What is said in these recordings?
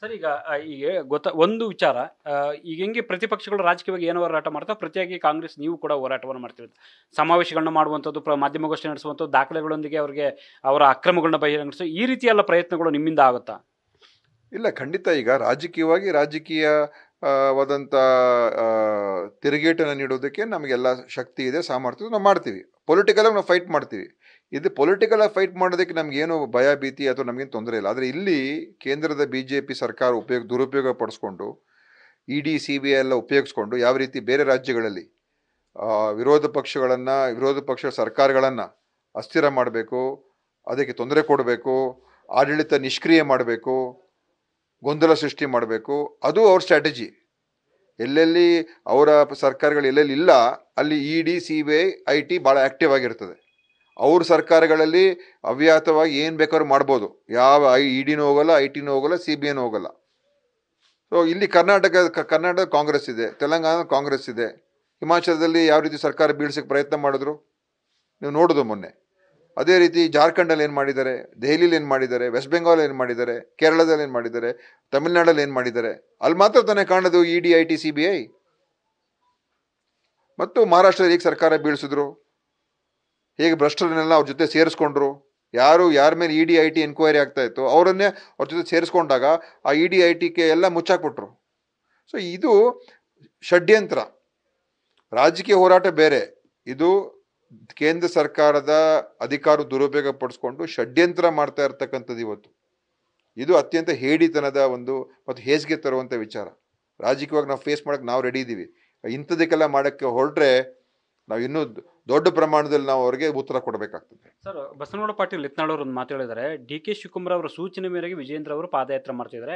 Sir ಈಗ ಈಗ ಒಂದು ವಿಚಾರ, ಈಗ ಹೆಂಗೆ ಪ್ರತಿಪಕ್ಷಗಳು ರಾಜಕೀಯವಾಗಿ ಏನೋ ಹೋರಾಟ ಮಾಡ್ತಾ ಪ್ರತಿಯಾಗಿ ಕಾಂಗ್ರೆಸ್ ನೀವು ಕೂಡ ಹೋರಾಟವನ್ನು ಮಾಡ್ತಿರುತ್ತೆ, ಸಮಾವೇಶಗಳನ್ನ ಮಾಡುವಂಥದ್ದು, ಮಾಧ್ಯಮಗೋಷ್ಠಿ ನಡೆಸುವಂಥದ್ದು, ದಾಖಲೆಗಳೊಂದಿಗೆ ಅವರಿಗೆ ಅವರ ಅಕ್ರಮಗಳನ್ನ ಬಹಿರಂಗಿಸೋ ಈ ರೀತಿಯ ಎಲ್ಲ ಪ್ರಯತ್ನಗಳು ನಿಮ್ಮಿಂದ ಆಗುತ್ತಾ? ಇಲ್ಲ, ಖಂಡಿತ. ಈಗ ರಾಜಕೀಯವಾದಂಥ ತಿರುಗೇಟನ್ನು ನೀಡೋದಕ್ಕೆ ನಮಗೆಲ್ಲ ಶಕ್ತಿ ಇದೆ, ಸಾಮರ್ಥ್ಯ ನಾವು ಮಾಡ್ತೀವಿ. ಪೊಲಿಟಿಕಲಾಗಿ ನಾವು ಫೈಟ್ ಮಾಡ್ತೀವಿ. ಇದು ಪೊಲಿಟಿಕಲಾಗಿ ಫೈಟ್ ಮಾಡೋದಕ್ಕೆ ನಮಗೇನು ಭಯ ಭೀತಿ ಅಥವಾ ನಮಗೇನು ತೊಂದರೆ ಇಲ್ಲ. ಆದರೆ ಇಲ್ಲಿ ಕೇಂದ್ರದ BJP ಸರ್ಕಾರ ದುರುಪಯೋಗ ಪಡಿಸ್ಕೊಂಡು ED CBI ಎಲ್ಲ ಉಪಯೋಗಿಸ್ಕೊಂಡು ಯಾವ ರೀತಿ ಬೇರೆ ರಾಜ್ಯಗಳಲ್ಲಿ ವಿರೋಧ ಪಕ್ಷ ಸರ್ಕಾರಗಳನ್ನು ಅಸ್ಥಿರ ಮಾಡಬೇಕು, ಅದಕ್ಕೆ ತೊಂದರೆ ಕೊಡಬೇಕು, ಆಡಳಿತ ನಿಷ್ಕ್ರಿಯ ಮಾಡಬೇಕು, ಗೊಂದಲ ಸೃಷ್ಟಿ ಮಾಡಬೇಕು, ಅದು ಅವ್ರ ಸ್ಟ್ರಾಟಜಿ. ಎಲ್ಲೆಲ್ಲಿ ಅವರ ಸರ್ಕಾರಗಳು ಎಲ್ಲೆಲ್ಲಿ ಇಲ್ಲ ಅಲ್ಲಿ ED CBI IT ಭಾಳ ಆ್ಯಕ್ಟಿವ್ ಆಗಿರ್ತದೆ. ಅವ್ರ ಸರ್ಕಾರಗಳಲ್ಲಿ ಅವ್ಯಾತವಾಗಿ ಏನು ಬೇಕಾದ್ರೂ ಮಾಡ್ಬೋದು. ಯಾವ EDನೂ ಹೋಗಲ್ಲ, ITನೂ ಹೋಗಲ್ಲ, CBIನೂ ಹೋಗಲ್ಲ. ಸೊ ಇಲ್ಲಿ ಕರ್ನಾಟಕ ಕಾಂಗ್ರೆಸ್ ಇದೆ, ತೆಲಂಗಾಣ ಕಾಂಗ್ರೆಸ್ ಇದೆ, ಹಿಮಾಚಲದಲ್ಲಿ ಯಾವ ರೀತಿ ಸರ್ಕಾರ ಬೀಳ್ಸಕ್ಕೆ ಪ್ರಯತ್ನ ಮಾಡಿದ್ರು ನೀವು ನೋಡೋದು ಮೊನ್ನೆ. ಅದೇ ರೀತಿ ಜಾರ್ಖಂಡಲ್ಲಿ ಏನು ಮಾಡಿದ್ದಾರೆ, ದೆಹಲಿಲಿ ಏನು ಮಾಡಿದ್ದಾರೆ, ವೆಸ್ಟ್ ಬೆಂಗಾಲ್ ಏನು ಮಾಡಿದ್ದಾರೆ, ಕೇರಳದಲ್ಲಿ ಏನು ಮಾಡಿದ್ದಾರೆ, ತಮಿಳ್ನಾಡಲ್ಲಿ ಏನು ಮಾಡಿದ್ದಾರೆ. ಅಲ್ಲಿ ಮಾತ್ರ ತಾನೇ ಕಾಣೋದು ED IT CBI. ಮತ್ತು ಮಹಾರಾಷ್ಟ್ರದಲ್ಲಿ ಹೇಗೆ ಸರ್ಕಾರ ಬೀಳಿಸಿದ್ರು, ಹೇಗೆ ಭ್ರಷ್ಟರನ್ನೆಲ್ಲ ಅವ್ರ ಜೊತೆ ಸೇರಿಸ್ಕೊಂಡ್ರು, ಯಾರ ಮೇಲೆ ED IT ಎನ್ಕ್ವೈರಿ ಆಗ್ತಾ ಇತ್ತು ಅವರನ್ನೇ ಅವ್ರ ಜೊತೆ ಸೇರಿಸ್ಕೊಂಡಾಗ ಆ ED ITಗೆ ಎಲ್ಲ ಮುಚ್ಚಾಕ್ಬಿಟ್ರು. ಸೊ ಇದು ಷಡ್ಯಂತ್ರ. ರಾಜಕೀಯ ಹೋರಾಟ ಬೇರೆ, ಇದು ಕೇಂದ್ರ ಸರ್ಕಾರದ ಅಧಿಕಾರ ದುರುಪಯೋಗ ಪಡಿಸ್ಕೊಂಡು ಷಡ್ಯಂತ್ರ ಮಾಡ್ತಾ ಇರ್ತಕ್ಕಂಥದ್ದು ಇವತ್ತು. ಇದು ಅತ್ಯಂತ ಹೇಡಿತನದ ಮತ್ತು ಹೇಸಿಗೆ ತರುವಂಥ ವಿಚಾರ. ರಾಜಕೀಯವಾಗಿ ನಾವು ಫೇಸ್ ಮಾಡೋಕ್ಕೆ ನಾವು ರೆಡಿ ಇದ್ದೀವಿ. ಇಂಥದಕ್ಕೆಲ್ಲ ಮಾಡೋಕ್ಕೆ ಹೊರಟ್ರೆ ನಾವು ಇನ್ನೂ ದೊಡ್ಡ ಪ್ರಮಾಣದಲ್ಲಿ ನಾವು ಅವರಿಗೆ ಉತ್ತರ ಕೊಡಬೇಕಾಗ್ತದೆ. ಸರ್, ಬಸನಗೌಡ ಪಾಟೀಲ್ ಯತ್ನಾಳ್ ಅವರು ಒಂದು ಮಾತು ಹೇಳಿದ್ದಾರೆ, DK ಶಿವಕುಮಾರ್ ಅವರ ಸೂಚನೆ ಮೇರೆಗೆ ವಿಜಯೇಂದ್ರ ಅವರು ಪಾದಯಾತ್ರೆ ಮಾಡ್ತಿದ್ದಾರೆ,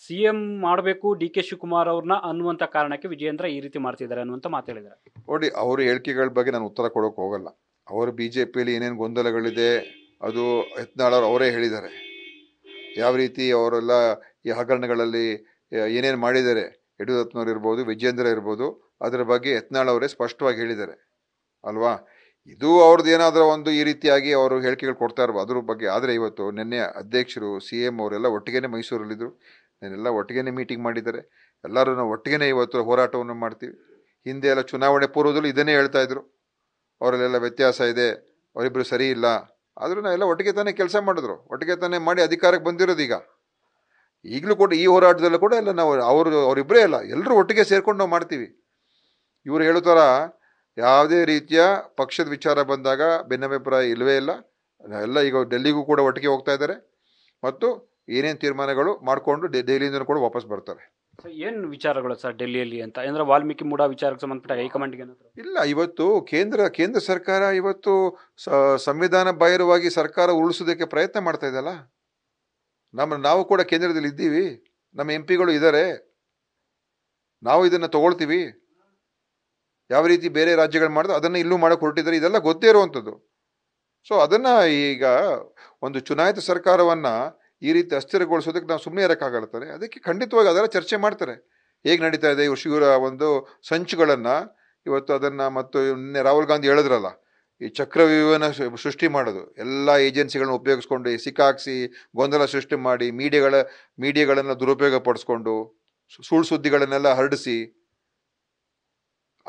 CM ಮಾಡಬೇಕು DK ಶಿವಕುಮಾರ್ ಅವ್ರನ್ನ ಅನ್ನುವಂಥ ಕಾರಣಕ್ಕೆ ವಿಜಯೇಂದ್ರ ಈ ರೀತಿ ಮಾಡ್ತಿದ್ದಾರೆ ಅನ್ನುವಂಥ ಮಾತು ಹೇಳಿದ್ದಾರೆ. ನೋಡಿ, ಅವ್ರ ಹೇಳಿಕೆಗಳ ಬಗ್ಗೆ ನಾನು ಉತ್ತರ ಕೊಡೋಕೆ ಹೋಗಲ್ಲ. ಅವರು BJPಯಲ್ಲಿ ಏನೇನು ಗೊಂದಲಗಳಿದೆ ಅದು ಯತ್ನಾಳ್ ಅವರೇ ಹೇಳಿದ್ದಾರೆ. ಯಾವ ರೀತಿ ಅವರೆಲ್ಲ ಈ ಹಗರಣಗಳಲ್ಲಿ ಏನೇನು ಮಾಡಿದ್ದಾರೆ, ಯಡಿಯೂರಪ್ಪನವ್ರು ಇರ್ಬೋದು, ವಿಜಯೇಂದ್ರ ಇರ್ಬೋದು, ಅದರ ಬಗ್ಗೆ ಯತ್ನಾಳ್ ಅವರೇ ಸ್ಪಷ್ಟವಾಗಿ ಹೇಳಿದ್ದಾರೆ ಅಲ್ವಾ. ಇದು ಅವ್ರದ್ದು ಏನಾದರೂ ಈ ರೀತಿಯಾಗಿ ಅವರು ಹೇಳಿಕೆಗಳು ಕೊಡ್ತಾ ಇರ್ಬೋದು ಅದ್ರ ಬಗ್ಗೆ. ಆದರೆ ಇವತ್ತು ನಿನ್ನೆ ಅಧ್ಯಕ್ಷರು CM ಅವರೆಲ್ಲ ಒಟ್ಟಿಗೆ ಮೈಸೂರಲ್ಲಿದ್ದರು, ನೆನ್ನೆಲ್ಲ ಒಟ್ಟಿಗೆ ಮೀಟಿಂಗ್ ಮಾಡಿದ್ದಾರೆ. ಎಲ್ಲರೂ ನಾವು ಒಟ್ಟಿಗೆ ಇವತ್ತು ಹೋರಾಟವನ್ನು ಮಾಡ್ತೀವಿ. ಹಿಂದೆ ಎಲ್ಲ ಚುನಾವಣೆ ಪೂರ್ವದಲ್ಲೂ ಇದನ್ನೇ ಹೇಳ್ತಾ ಇದ್ರು, ಅವರಲ್ಲೆಲ್ಲ ವ್ಯತ್ಯಾಸ ಇದೆ, ಅವರಿಬ್ಬರು ಸರಿ ಇಲ್ಲ. ಆದರೂ ನಾವೆಲ್ಲ ಒಟ್ಟಿಗೆ ತಾನೇ ಕೆಲಸ ಮಾಡಿದ್ರು, ಒಟ್ಟಿಗೆ ತಾನೇ ಮಾಡಿ ಅಧಿಕಾರಕ್ಕೆ ಬಂದಿರೋದು. ಈಗಲೂ ಕೂಡ ಈ ಹೋರಾಟದಲ್ಲೂ ಕೂಡ ಎಲ್ಲ ನಾವು ಅವರಿಬ್ಬರೇ ಅಲ್ಲ, ಎಲ್ಲರೂ ಒಟ್ಟಿಗೆ ಸೇರ್ಕೊಂಡು ನಾವು ಮಾಡ್ತೀವಿ. ಇವರು ಹೇಳೋ ಥರ ಯಾವುದೇ ರೀತಿಯ ಪಕ್ಷದ ವಿಚಾರ ಬಂದಾಗ ಭಿನ್ನಾಭಿಪ್ರಾಯ ಇಲ್ಲವೇ ಇಲ್ಲ. ಎಲ್ಲ ಈಗ ಡೆಲ್ಲಿಗೂ ಕೂಡ ಒಟ್ಟಿಗೆ ಹೋಗ್ತಾ ಇದ್ದಾರೆ ಮತ್ತು ಏನೇನು ತೀರ್ಮಾನಗಳು ಮಾಡಿಕೊಂಡು ದೆಹಲಿಯಿಂದ ಕೂಡ ವಾಪಸ್ ಬರ್ತಾರೆ. ಏನು ವಿಚಾರಗಳು ಸರ್ ಡೆಲ್ಲಿಯಲ್ಲಿ ಅಂತ ಅಂದ್ರೆ ವಾಲ್ಮೀಕಿ ಮೂಡ ವಿಚಾರಕ್ಕೆ ಸಂಬಂಧಪಟ್ಟ ಹೈಕಮಾಂಡ್ಗೆ ಇಲ್ಲ, ಇವತ್ತು ಕೇಂದ್ರ ಸರ್ಕಾರ ಇವತ್ತು ಸಂವಿಧಾನ ಬಾಹಿರವಾಗಿ ಸರ್ಕಾರ ಉಳಿಸೋದಕ್ಕೆ ಪ್ರಯತ್ನ ಮಾಡ್ತಾ ಇದೆಯಲ್ಲ. ನಾವು ಕೂಡ ಕೇಂದ್ರದಲ್ಲಿ ಇದ್ದೀವಿ, ನಮ್ಮ MP ಗಳು ಇದ್ದಾರೆ, ನಾವು ಇದನ್ನು ತಗೊಳ್ತೀವಿ. ಯಾವ ರೀತಿ ಬೇರೆ ರಾಜ್ಯಗಳು ಮಾಡಿದ್ರು ಅದನ್ನು ಇಲ್ಲೂ ಮಾಡೋಕೆ ಹೊರಟಿದ್ದಾರೆ, ಇದೆಲ್ಲ ಗೊತ್ತೇ ಇರುವಂಥದ್ದು. ಸೊ ಅದನ್ನು ಈಗ ಒಂದು ಚುನಾಯಿತ ಸರ್ಕಾರವನ್ನು ಈ ರೀತಿ ಅಸ್ಥಿರಗೊಳಿಸೋದಕ್ಕೆ ನಾವು ಸುಮ್ಮನೆ ಇರೋಕ್ಕಾಗಲ್ತಾರೆ. ಅದಕ್ಕೆ ಖಂಡಿತವಾಗಿ ಅದೆಲ್ಲ ಚರ್ಚೆ ಮಾಡ್ತಾರೆ. ಹೇಗೆ ನಡೀತಾ ಇದೆ ಇವರ ಸಂಚುಗಳನ್ನು ಇವತ್ತು ಅದನ್ನು. ಮತ್ತು ನಿನ್ನೆ ರಾಹುಲ್ ಗಾಂಧಿ ಹೇಳಿದ್ರಲ್ಲ, ಈ ಚಕ್ರವ್ಯೂಹನ ಸೃಷ್ಟಿ ಮಾಡೋದು, ಎಲ್ಲ ಏಜೆನ್ಸಿಗಳನ್ನ ಉಪಯೋಗಿಸ್ಕೊಂಡು ಸಿಕ್ಕಾಕ್ಸಿ ಗೊಂದಲ ಸೃಷ್ಟಿ ಮಾಡಿ ಮೀಡಿಯಾಗಳನ್ನು ದುರುಪಯೋಗ ಪಡಿಸ್ಕೊಂಡು ಸುಳ್ಳು ಸುದ್ದಿಗಳನ್ನೆಲ್ಲ ಹರಡಿಸಿ.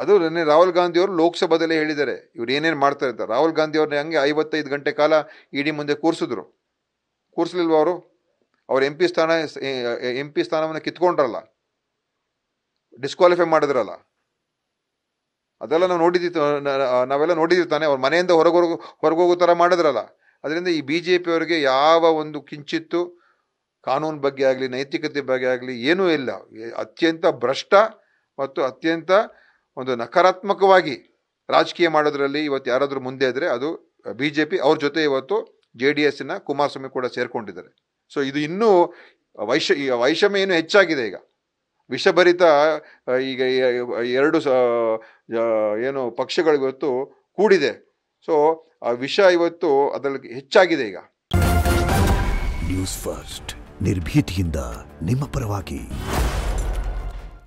ಅದು ನಿನ್ನೆ ರಾಹುಲ್ ಗಾಂಧಿ ಅವರು ಲೋಕಸಭಾದಲ್ಲೇ ಹೇಳಿದ್ದಾರೆ ಇವ್ರು ಏನೇನು ಮಾಡ್ತಾ ಇರ್ತಾರೆ. ರಾಹುಲ್ ಗಾಂಧಿ ಅವ್ರನ್ನ ಹಂಗೆ 55 ಗಂಟೆ ಕಾಲ ED ಮುಂದೆ ಕೂರಿಸ್ಲಿಲ್ವ ಅವರು? ಅವ್ರ MP ಸ್ಥಾನವನ್ನು ಕಿತ್ಕೊಂಡ್ರಲ್ಲ, ಡಿಸ್ಕ್ವಾಲಿಫೈ ಮಾಡಿದ್ರಲ್ಲ. ಅದೆಲ್ಲ ನಾವೆಲ್ಲ ನೋಡಿದ್ದೀವಿ ತಾನೆ. ಅವ್ರ ಮನೆಯಿಂದ ಹೊರಗೋಗೋ ಥರ ಮಾಡಿದ್ರಲ್ಲ. ಅದರಿಂದ ಈ BJP ಅವರಿಗೆ ಯಾವ ಕಿಂಚಿತ್ತು ಕಾನೂನು ಬಗ್ಗೆ ಆಗಲಿ ನೈತಿಕತೆ ಬಗ್ಗೆ ಆಗಲಿ ಏನೂ ಇಲ್ಲ. ಅತ್ಯಂತ ಭ್ರಷ್ಟ ಮತ್ತು ಅತ್ಯಂತ ನಕಾರಾತ್ಮಕವಾಗಿ ರಾಜಕೀಯ ಮಾಡೋದ್ರಲ್ಲಿ ಇವತ್ತು ಯಾರಾದರೂ ಮುಂದೆ ಇದ್ದರೆ ಅದು BJP. ಅವ್ರ ಜೊತೆ ಇವತ್ತು JDSನ ಕುಮಾರಸ್ವಾಮಿ ಕೂಡ ಸೇರ್ಕೊಂಡಿದ್ದಾರೆ. ಸೊ ಇದು ಇನ್ನೂ ವೈಷಮ್ಯ ಏನು ಹೆಚ್ಚಾಗಿದೆ. ಈಗ ವಿಷಭರಿತ ಈಗ ಎರಡು ಪಕ್ಷಗಳು ಇವತ್ತು ಕೂಡಿದೆ. ಸೊ ಆ ವಿಷ ಇವತ್ತು ಅದರಲ್ಲಿ ಹೆಚ್ಚಾಗಿದೆ ಈಗ. ನ್ಯೂಸ್ ಫಸ್ಟ್, ನಿರ್ಭೀತಿಯಿಂದ ನಿಮ್ಮ ಪರವಾಗಿ.